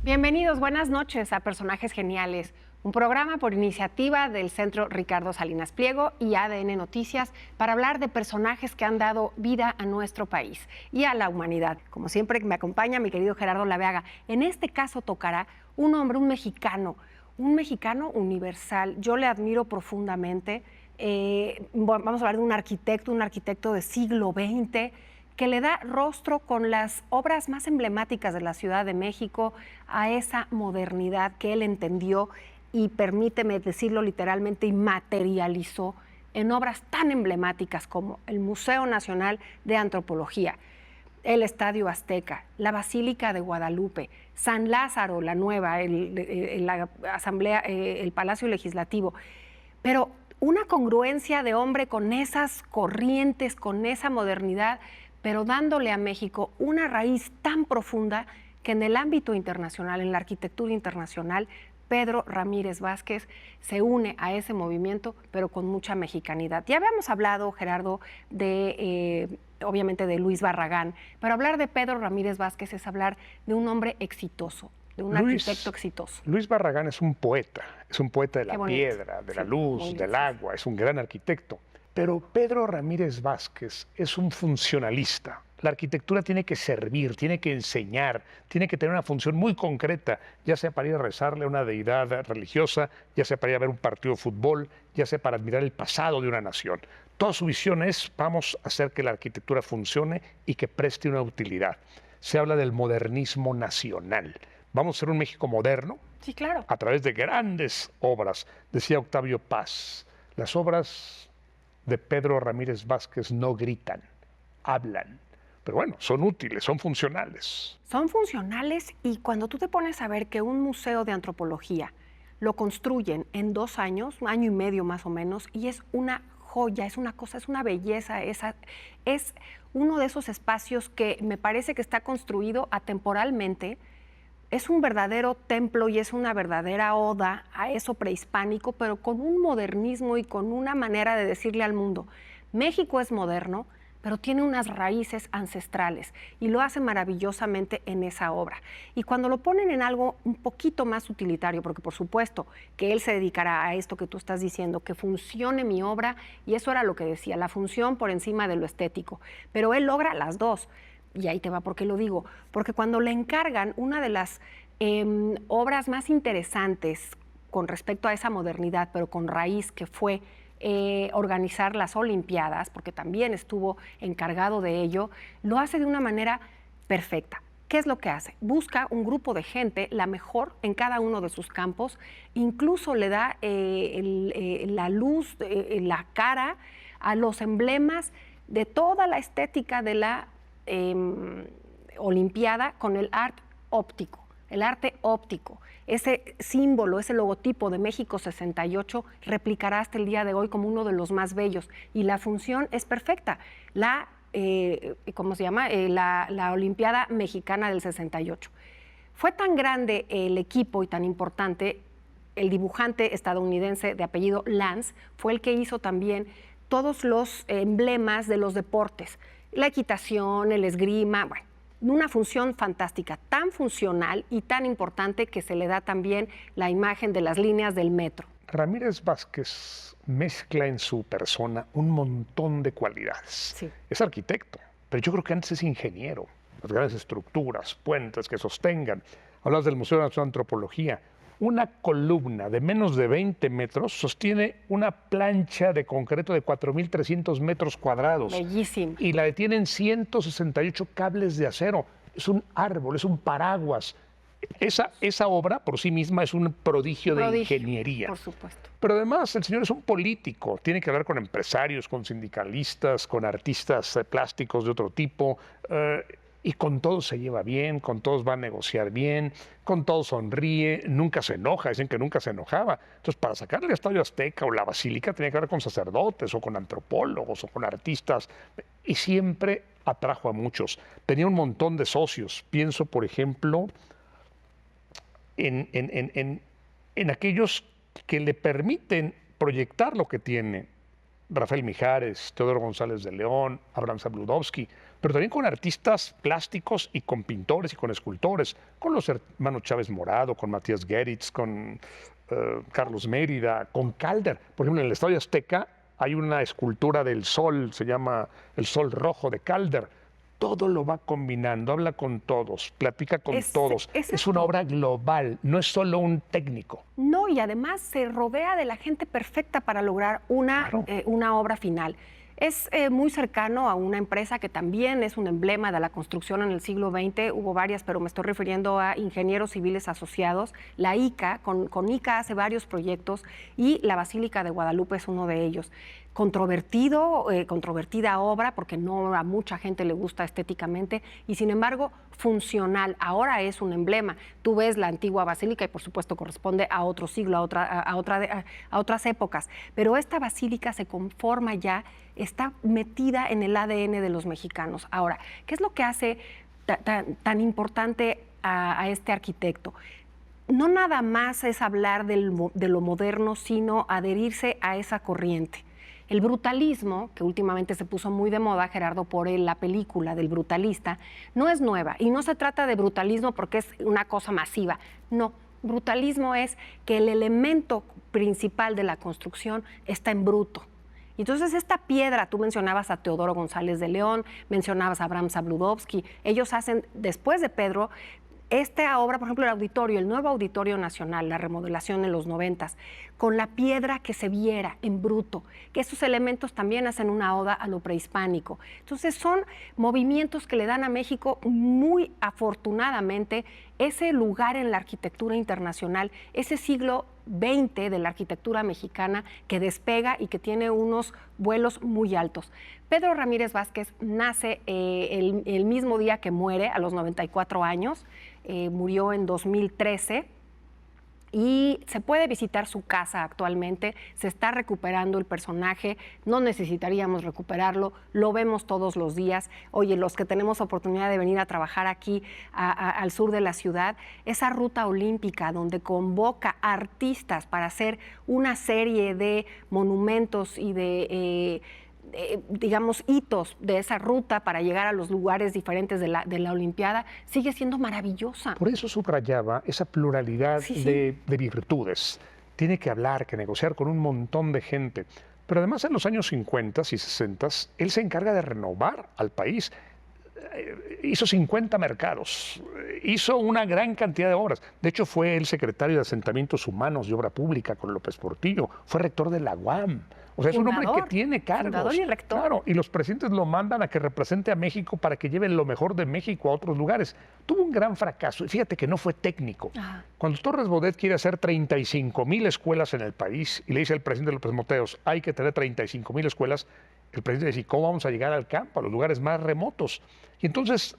Bienvenidos, buenas noches a Personajes Geniales, un programa por iniciativa del Centro Ricardo Salinas Pliego y ADN Noticias para hablar de personajes que han dado vida a nuestro país y a la humanidad. Como siempre me acompaña mi querido Gerardo Laveaga. En este caso tocará un hombre, un mexicano universal. Yo le admiro profundamente. Vamos a hablar de un arquitecto del siglo XX, que le da rostro con las obras más emblemáticas de la Ciudad de México a esa modernidad que él entendió y, permíteme decirlo literalmente, y materializó en obras tan emblemáticas como el Museo Nacional de Antropología, el Estadio Azteca, la Basílica de Guadalupe, San Lázaro, la Nueva, la Asamblea, el Palacio Legislativo. Pero una congruencia de hombre con esas corrientes, con esa modernidad, pero dándole a México una raíz tan profunda que en el ámbito internacional, en la arquitectura internacional, Pedro Ramírez Vázquez se une a ese movimiento, pero con mucha mexicanidad. Ya habíamos hablado, Gerardo, obviamente de Luis Barragán, pero hablar de Pedro Ramírez Vázquez es hablar de un hombre exitoso, de un arquitecto exitoso. Luis Barragán es un poeta de la piedra, de la luz, del agua, es un gran arquitecto. Pero Pedro Ramírez Vázquez es un funcionalista. La arquitectura tiene que servir, tiene que enseñar, tiene que tener una función muy concreta, ya sea para ir a rezarle a una deidad religiosa, ya sea para ir a ver un partido de fútbol, ya sea para admirar el pasado de una nación. Toda su visión es: vamos a hacer que la arquitectura funcione y que preste una utilidad. Se habla del modernismo nacional. Vamos a ser un México moderno. Sí, claro. A través de grandes obras. Decía Octavio Paz, las obras de Pedro Ramírez Vázquez no gritan, hablan. Pero bueno, son útiles, son funcionales. Son funcionales, y cuando tú te pones a ver que un museo de antropología lo construyen en 2 años, 1 año y medio más o menos, y es una joya, es una cosa, es una belleza, es uno de esos espacios que me parece que está construido atemporalmente. Es un verdadero templo y es una verdadera oda a eso prehispánico, pero con un modernismo y con una manera de decirle al mundo: México es moderno, pero tiene unas raíces ancestrales, y lo hace maravillosamente en esa obra. Y cuando lo ponen en algo un poquito más utilitario, porque por supuesto que él se dedicará a esto que tú estás diciendo, que funcione mi obra, y eso era lo que decía, la función por encima de lo estético, pero él logra las dos. Y ahí te va por qué lo digo, porque cuando le encargan una de las obras más interesantes con respecto a esa modernidad, pero con raíz, que fue organizar las Olimpiadas, porque también estuvo encargado de ello, lo hace de una manera perfecta. ¿Qué es lo que hace? Busca un grupo de gente, la mejor en cada uno de sus campos, incluso le da la luz, la cara a los emblemas de toda la estética de la Olimpiada, con el arte óptico. El arte óptico, ese símbolo, ese logotipo de México 68, replicará hasta el día de hoy como uno de los más bellos, y la función es perfecta. ¿Cómo se llama? La Olimpiada Mexicana del 68. Fue tan grande el equipo y tan importante, el dibujante estadounidense de apellido Lance fue el que hizo también todos los emblemas de los deportes, la equitación, el esgrima, bueno, una función fantástica, tan funcional y tan importante que se le da también la imagen de las líneas del metro. Ramírez Vázquez mezcla en su persona un montón de cualidades. Sí. Es arquitecto, pero yo creo que antes es ingeniero. Las grandes estructuras, puentes que sostengan. Hablas del Museo Nacional de Antropología. Una columna de menos de 20 metros sostiene una plancha de concreto de 4.300 metros cuadrados. Bellísimo. Y la detienen 168 cables de acero. Es un árbol, es un paraguas. Esa obra por sí misma es un prodigio de ingeniería. Por supuesto. Pero además el señor es un político. Tiene que hablar con empresarios, con sindicalistas, con artistas plásticos de otro tipo. Y con todos se lleva bien, con todos va a negociar bien, con todos sonríe, nunca se enoja, dicen que nunca se enojaba. Entonces, para sacarle el Estadio Azteca o la Basílica tenía que hablar con sacerdotes o con antropólogos o con artistas, y siempre atrajo a muchos. Tenía un montón de socios. Pienso, por ejemplo, en aquellos que le permiten proyectar lo que tiene. Rafael Mijares, Teodoro González de León, Abraham Zabludovsky, pero también con artistas plásticos y con pintores y con escultores, con los hermanos Chávez Morado, con Matías Geritz, con Carlos Mérida, con Calder. Por ejemplo, en el Estadio Azteca hay una escultura del sol, se llama El Sol Rojo de Calder. Todo lo va combinando, habla con todos, platica con todos. Es una obra global, no es solo un técnico. No, y además se rodea de la gente perfecta para lograr una obra final. Es muy cercano a una empresa que también es un emblema de la construcción en el siglo XX. Hubo varias, pero me estoy refiriendo a Ingenieros Civiles Asociados. La ICA, con ICA hace varios proyectos y la Basílica de Guadalupe es uno de ellos. Controvertida obra porque no a mucha gente le gusta estéticamente y sin embargo funcional. Ahora es un emblema. Tú ves la antigua basílica y por supuesto corresponde a otro siglo, a otras épocas. Pero esta basílica se conforma ya, está metida en el ADN de los mexicanos. Ahora, ¿qué es lo que hace tan importante a este arquitecto? No nada más es hablar de lo moderno, sino adherirse a esa corriente. El brutalismo, que últimamente se puso muy de moda, Gerardo, por la película del brutalista, no es nueva. Y no se trata de brutalismo porque es una cosa masiva. No, brutalismo es que el elemento principal de la construcción está en bruto. Entonces esta piedra, tú mencionabas a Teodoro González de León, mencionabas a Abraham Zabludovsky, ellos hacen, después de Pedro, esta obra, por ejemplo, el nuevo Auditorio Nacional, la remodelación en los 90s, con la piedra que se viera en bruto, que esos elementos también hacen una oda a lo prehispánico. Entonces son movimientos que le dan a México muy afortunadamente ese lugar en la arquitectura internacional, ese siglo XX de la arquitectura mexicana que despega y que tiene unos vuelos muy altos. Pedro Ramírez Vázquez nace el mismo día que muere, a los 94 años, murió en 2013 y se puede visitar su casa actualmente, se está recuperando el personaje, no necesitaríamos recuperarlo, lo vemos todos los días. Oye, los que tenemos oportunidad de venir a trabajar aquí al sur de la ciudad, esa ruta olímpica donde convoca artistas para hacer una serie de monumentos y de digamos, hitos de esa ruta para llegar a los lugares diferentes de la Olimpiada, sigue siendo maravillosa. Por eso subrayaba esa pluralidad de virtudes. Tiene que hablar, que negociar con un montón de gente. Pero además en los años 50 y 60, él se encarga de renovar al país. Hizo 50 mercados, hizo una gran cantidad de obras. De hecho, fue el secretario de Asentamientos Humanos y Obra Pública con López Portillo, fue rector de la UAM. O sea, es un hombre que tiene cargos. Fundador y rector. Claro, y los presidentes lo mandan a que represente a México para que lleve lo mejor de México a otros lugares. Tuvo un gran fracaso, y fíjate que no fue técnico. Cuando Torres Bodet quiere hacer 35,000 escuelas en el país y le dice al presidente López Mateos, hay que tener 35,000 escuelas, el presidente dice, ¿cómo vamos a llegar al campo, a los lugares más remotos? Y entonces,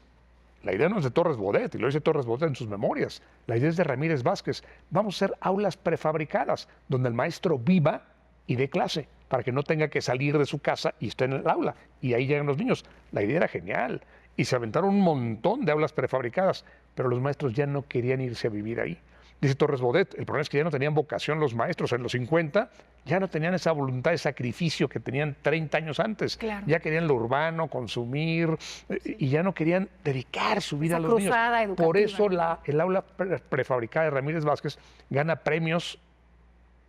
la idea no es de Torres Bodet, y lo dice Torres Bodet en sus memorias, la idea es de Ramírez Vázquez. Vamos a hacer aulas prefabricadas, donde el maestro viva y dé clase, para que no tenga que salir de su casa y esté en el aula. Y ahí llegan los niños. La idea era genial. Y se aventaron un montón de aulas prefabricadas, pero los maestros ya no querían irse a vivir ahí. Dice Torres Bodet, el problema es que ya no tenían vocación los maestros. En los 50 ya no tenían esa voluntad de sacrificio que tenían 30 años antes. Claro. Ya querían lo urbano, consumir, y ya no querían dedicar su vida a los niños. Educativa. Por eso el aula prefabricada de Ramírez Vázquez gana premios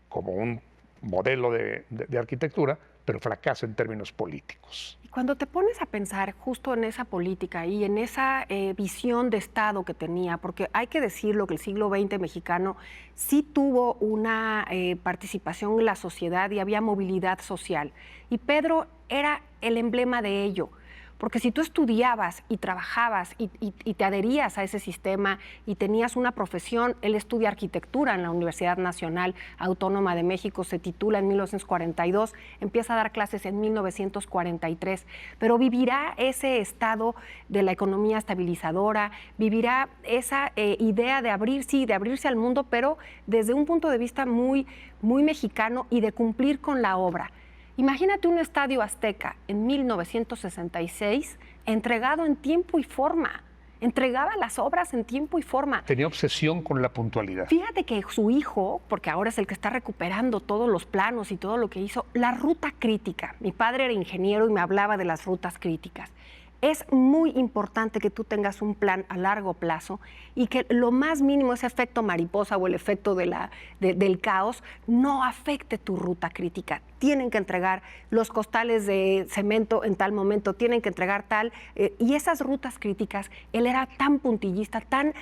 como un modelo de arquitectura, pero fracasa en términos políticos. Y cuando te pones a pensar justo en esa política y en esa visión de Estado que tenía, porque hay que decirlo que el siglo XX mexicano sí tuvo una participación en la sociedad y había movilidad social, y Pedro era el emblema de ello. Porque si tú estudiabas y trabajabas y te adherías a ese sistema y tenías una profesión, él estudia arquitectura en la Universidad Nacional Autónoma de México, se titula en 1942, empieza a dar clases en 1943, pero vivirá ese estado de la economía estabilizadora, vivirá esa idea de abrirse al mundo, pero desde un punto de vista muy, muy mexicano y de cumplir con la obra. Imagínate un estadio azteca en 1966 entregado en tiempo y forma. entregaba las obras en tiempo y forma. Tenía obsesión con la puntualidad. Fíjate que su hijo, porque ahora es el que está recuperando todos los planos y todo lo que hizo, la ruta crítica. Mi padre era ingeniero y me hablaba de las rutas críticas. Es muy importante que tú tengas un plan a largo plazo y que lo más mínimo, ese efecto mariposa o el efecto del caos, no afecte tu ruta crítica. Tienen que entregar los costales de cemento en tal momento, tienen que entregar tal. Y esas rutas críticas, él era tan puntillista, tan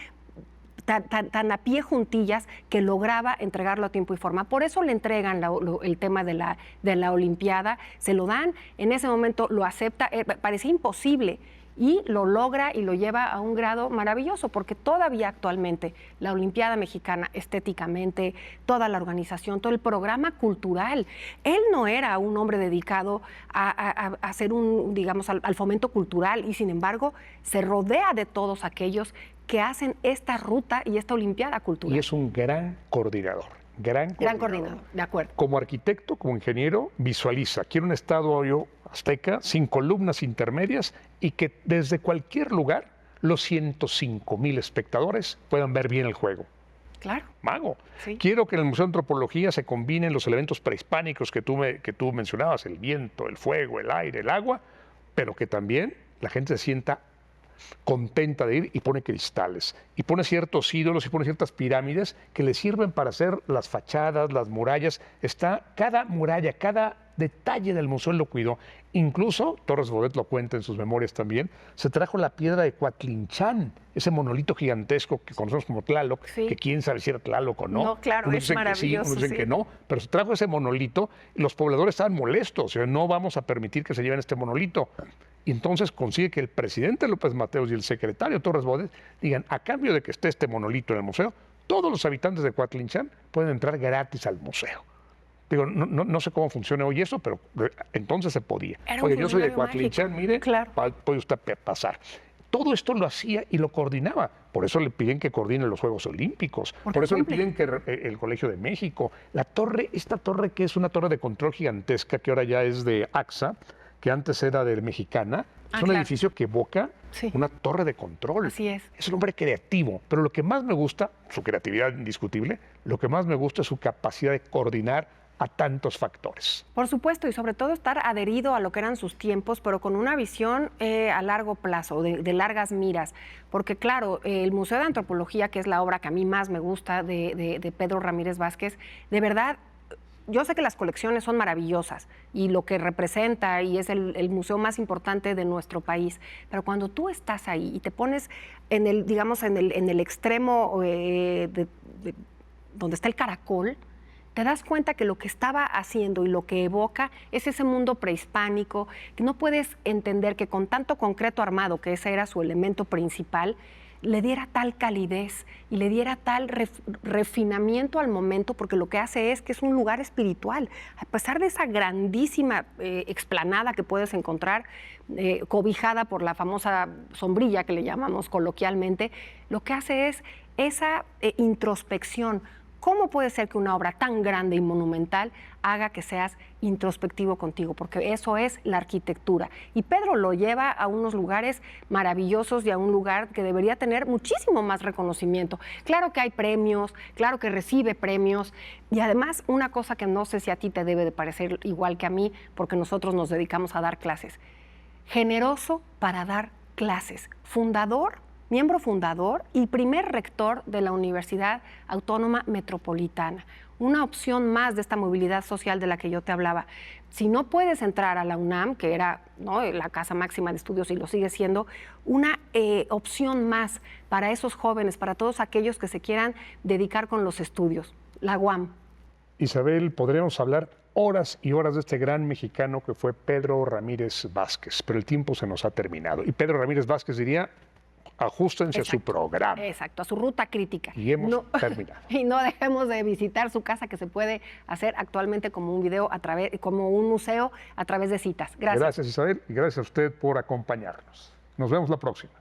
a pie juntillas, que lograba entregarlo a tiempo y forma. Por eso le entregan el tema de la Olimpiada, se lo dan, en ese momento lo acepta, parecía imposible, y lo logra y lo lleva a un grado maravilloso, porque todavía actualmente la Olimpiada Mexicana, estéticamente, toda la organización, todo el programa cultural, él no era un hombre dedicado a hacer digamos, al fomento cultural, y sin embargo se rodea de todos aquellos que hacen esta ruta y esta Olimpiada cultural. Y es un gran coordinador. Gran coordinador, de acuerdo. Como arquitecto, como ingeniero, visualiza. Quiero un estadio azteca sin columnas intermedias y que desde cualquier lugar los 105,000 espectadores puedan ver bien el juego. Claro. Mago. Sí. Quiero que en el Museo de Antropología se combinen los elementos prehispánicos que tú mencionabas, el viento, el fuego, el aire, el agua, pero que también la gente se sienta contenta de ir y pone cristales, y pone ciertos ídolos y pone ciertas pirámides que le sirven para hacer las fachadas, las murallas. Está cada muralla, cada detalle del museo lo cuidó. Incluso, Torres Bodet lo cuenta en sus memorias también, se trajo la piedra de Coatlinchán, ese monolito gigantesco que conocemos como Tlaloc, sí, que quién sabe si era Tlaloc o no. No, claro, unos es maravilloso. Que sí, unos dicen sí. que no, pero se trajo ese monolito y los pobladores estaban molestos, o sea, no vamos a permitir que se lleven este monolito. Y entonces consigue que el presidente López Mateos y el secretario Torres Bodet digan, a cambio de que esté este monolito en el museo, todos los habitantes de Coatlinchán pueden entrar gratis al museo. Digo, no sé cómo funciona hoy eso, pero entonces se podía. Oye, yo soy de Coatlinchán, mire, claro, puede usted pasar. Todo esto lo hacía y lo coordinaba. Por eso le piden que coordine los Juegos Olímpicos. Por eso le piden que el Colegio de México. La torre, esta torre que es una torre de control gigantesca, que ahora ya es de AXA, que antes era de Mexicana, es un edificio que evoca una torre de control. Así es. Es un hombre creativo, pero lo que más me gusta, su creatividad indiscutible, lo que más me gusta es su capacidad de coordinar a tantos factores. Por supuesto, y sobre todo estar adherido a lo que eran sus tiempos, pero con una visión a largo plazo, de largas miras. Porque claro, el Museo de Antropología, que es la obra que a mí más me gusta de Pedro Ramírez Vázquez, de verdad, yo sé que las colecciones son maravillosas y lo que representa y es el museo más importante de nuestro país, pero cuando tú estás ahí y te pones en el, digamos, en el extremo donde está el caracol, te das cuenta que lo que estaba haciendo y lo que evoca es ese mundo prehispánico, que no puedes entender que con tanto concreto armado, que ese era su elemento principal, le diera tal calidez y le diera tal refinamiento al momento, porque lo que hace es que es un lugar espiritual. A pesar de esa grandísima explanada que puedes encontrar, cobijada por la famosa sombrilla que le llamamos coloquialmente, lo que hace es esa introspección. ¿Cómo puede ser que una obra tan grande y monumental haga que seas introspectivo contigo? Porque eso es la arquitectura. Y Pedro lo lleva a unos lugares maravillosos y a un lugar que debería tener muchísimo más reconocimiento. Claro que hay premios, claro que recibe premios. Y además, una cosa que no sé si a ti te debe de parecer igual que a mí, porque nosotros nos dedicamos a dar clases. Generoso para dar clases. Miembro fundador y primer rector de la Universidad Autónoma Metropolitana. Una opción más de esta movilidad social de la que yo te hablaba. Si no puedes entrar a la UNAM, que era la casa máxima de estudios y lo sigue siendo, una opción más para esos jóvenes, para todos aquellos que se quieran dedicar con los estudios, la UAM. Isabel, podríamos hablar horas y horas de este gran mexicano que fue Pedro Ramírez Vázquez, pero el tiempo se nos ha terminado. Y Pedro Ramírez Vázquez diría, ajustense a su programa. Exacto, a su ruta crítica. Y hemos terminado. Y no dejemos de visitar su casa, que se puede hacer actualmente como un video, como un museo a través de citas. Gracias. Gracias, Isabel, y gracias a usted por acompañarnos. Nos vemos la próxima.